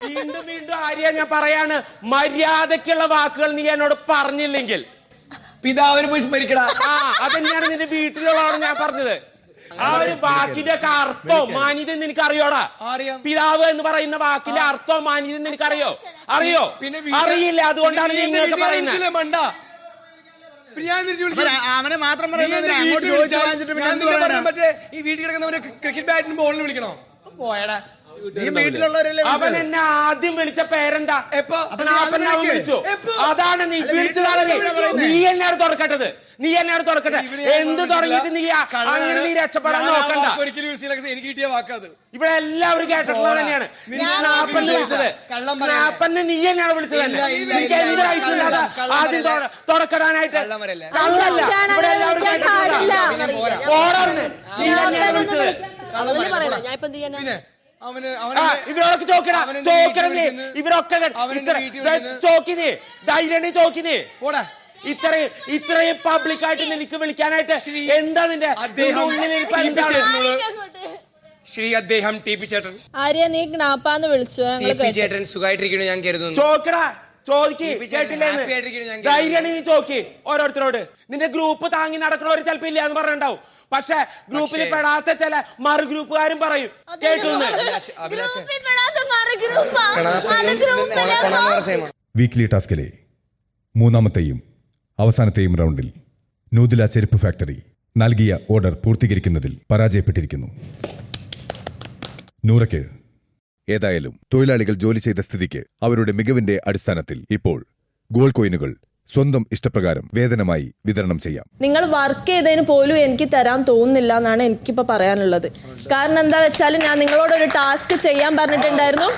വീണ്ടും വീണ്ടും ആര്യ ഞാൻ പറയാണ്, മര്യാദക്കുള്ള വാക്കുകൾ നീ എന്നോട് പറഞ്ഞില്ലെങ്കിൽ പിതാവിനെ പോയി സ്മരിക്കടാ. അതെന്നെയാണ് നിന്റെ വീട്ടിലുള്ളതാണ് ഞാൻ പറഞ്ഞത്. ആ ഒരു വാക്കിന്റെ ഒക്കെ അർത്ഥവും മാന്യത നിനക്ക് അറിയോടാ? പിതാവ് എന്ന് പറയുന്ന വാക്കിന്റെ അർത്ഥവും മാന്യത നിനക്ക് അറിയോ? അറിയില്ല. അതുകൊണ്ടാണ് നീ ഇങ്ങനെയൊക്കെ പറയുന്നത്. അവനെ മാത്രം ഈ വീട്ടിൽ കിടക്കുന്നവരെ ക്രിക്കറ്റ് ബാറ്റിന് ബോളിന് വിളിക്കണോ? പോയടാ. അവൻ എന്നെ ആദ്യം വിളിച്ച പേരെന്താ? വിളിച്ചു. അതാണ് നീ വിളിച്ചതാണ്. നീ എന്നാണ് തുറക്കട്ടത്? എന്ത് തുടങ്ങിയിട്ട് നീ അങ്ങനെ നീ രക്ഷപ്പെടാൻ നോക്കണ്ട. എനിക്ക് കിട്ടിയ വാക്കത് ഇവിടെ എല്ലാവരും കേട്ടിട്ടുള്ളത് തന്നെയാണ്. വിളിച്ചത് നാപ്പന്നെ നീ തന്നെയാണ് വിളിച്ചത് തന്നെ. എനിക്ക് എന്ത് റൈറ്റില്ലാതെ ആദ്യം തുറക്കിടാനായിട്ട്? കള്ളല്ല. ഇവിടെ എല്ലാവരും കേട്ടിട്ടുള്ളതാണ്. നീ തന്നെയാണ് വിളിച്ചത്. ഇവരൊക്കെ ഇവരൊക്കെ ചോക്കിനേ ധൈര്യം ചോക്കിനേ ഇത്രയും പബ്ലിക്കായിട്ട് നിനക്ക് വിളിക്കാനായിട്ട് എന്താ നിന്റെ ശ്രീ അദ്ദേഹം ടി പി ചേട്ടൻ ആര്യ നീ ജ്ഞാപ്പാന്ന് വിളിച്ചു. ചേട്ടൻ സുഖമായിട്ടിരിക്കണു ഞാൻ കരുതുന്നു. ചോക്കടാ ചോദിക്ക് കേട്ടില്ലേന്ന് ധൈര്യം നീ ചോക്കി ഓരോരുത്തരോട്. നിന്റെ ഗ്രൂപ്പ് താങ്ങി നടക്കണവര് ചിലപ്പോ ഇല്ല എന്ന് പറഞ്ഞിട്ടുണ്ടാവും. പക്ഷെ ഗ്രൂപ്പിൽ പെടാത്ത ചില മറു ഗ്രൂപ്പുകാരും പറയും കേട്ടു. വീക്ക്ലി ടാസ്കിലെ മൂന്നാമത്തെയും അവസാനത്തെയും റൗണ്ടിൽ നൂദില ചെരുപ്പ് ഫാക്ടറി നൽകിയ ഓർഡർ പൂർത്തീകരിക്കുന്നതിൽ പരാജയപ്പെട്ടിരിക്കുന്നു. നൂറയ്ക്ക് ഏതായാലും തൊഴിലാളികൾ ജോലി ചെയ്ത സ്ഥിതിക്ക് അവരുടെ മികവിന്റെ അടിസ്ഥാനത്തിൽ ഇപ്പോൾ ഗോൾഡ് കോയിനുകൾ സ്വന്തം ഇഷ്ടപ്രകാരം വേതനമായി വിതരണം ചെയ്യാം. നിങ്ങൾ വർക്ക് ചെയ്തതിന് പോലും എനിക്ക് തരാൻ തോന്നുന്നില്ല എന്നാണ് എനിക്കിപ്പോ പറയാനുള്ളത്. കാരണം എന്താ വെച്ചാൽ ഞാൻ നിങ്ങളോടൊരു ടാസ്ക് ചെയ്യാൻ പറഞ്ഞിട്ടുണ്ടായിരുന്നു.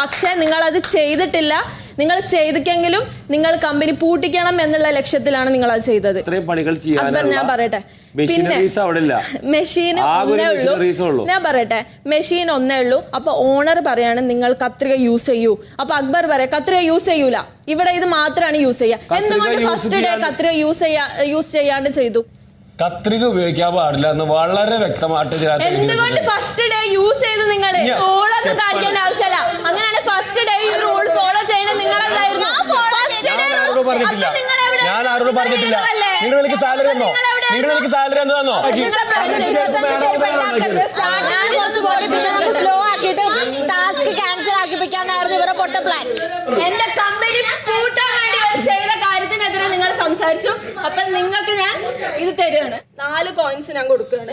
പക്ഷെ നിങ്ങൾ അത് ചെയ്തിട്ടില്ല. നിങ്ങൾ ചെയ്തിക്കെങ്കിലും നിങ്ങൾ കമ്പനി പൂട്ടിക്കണം എന്നുള്ള ലക്ഷ്യത്തിലാണ് നിങ്ങൾ അത് ചെയ്തത്. ഞാൻ പറയട്ടെ, പിന്നെ മെഷീൻ ഒന്നേ ഉള്ളൂ. ഞാൻ പറയട്ടെ, മെഷീൻ ഒന്നേ ഉള്ളൂ. അപ്പൊ ഓണർ പറയാണ് നിങ്ങൾ കത്രിക യൂസ് ചെയ്യൂ. അപ്പൊ അക്ബർ പറയാം കത്രിക യൂസ് ചെയ്യൂല, ഇവിടെ ഇത് മാത്രമാണ് യൂസ് ചെയ്യുക. എന്തുകൊണ്ട് ഫസ്റ്റ് ഡേ കത്രിക യൂസ് ചെയ്യാണ്ട് ചെയ്തു? കത്രിക ഉപയോഗിക്കാൻ പാടില്ല എന്ന് വളരെ വ്യക്തമായിട്ട് എന്തുകൊണ്ട് ഫസ്റ്റ് ഡേ യൂസ് ചെയ്ത്? നിങ്ങൾ റൂളൊന്നും കാണിക്കേണ്ട ആവശ്യമില്ല. അങ്ങനെയാണ് ഫസ്റ്റ് ഡേ ഈ റൂൾ ഫോളോ ചെയ്യണം. നിങ്ങൾ എന്തായിരുന്നു? പറഞ്ഞിട്ടില്ല, ഞാൻ ആരോടും പറഞ്ഞിട്ടില്ല. നിങ്ങൾ എനിക്ക് സാലറി തന്നോ? സാലറി എന്ത് തന്നോ? എന്റെ കമ്പനി പൂട്ടാൻ വേണ്ടി ചെയ്ത കാര്യത്തിനെതിരെ നിങ്ങൾ സംസാരിച്ചു. അപ്പൊ നിങ്ങൾക്ക് ഞാൻ ഇത് തരുകയാണ്. 4 കോയിൻസ് ഞാൻ കൊടുക്കുകയാണ്.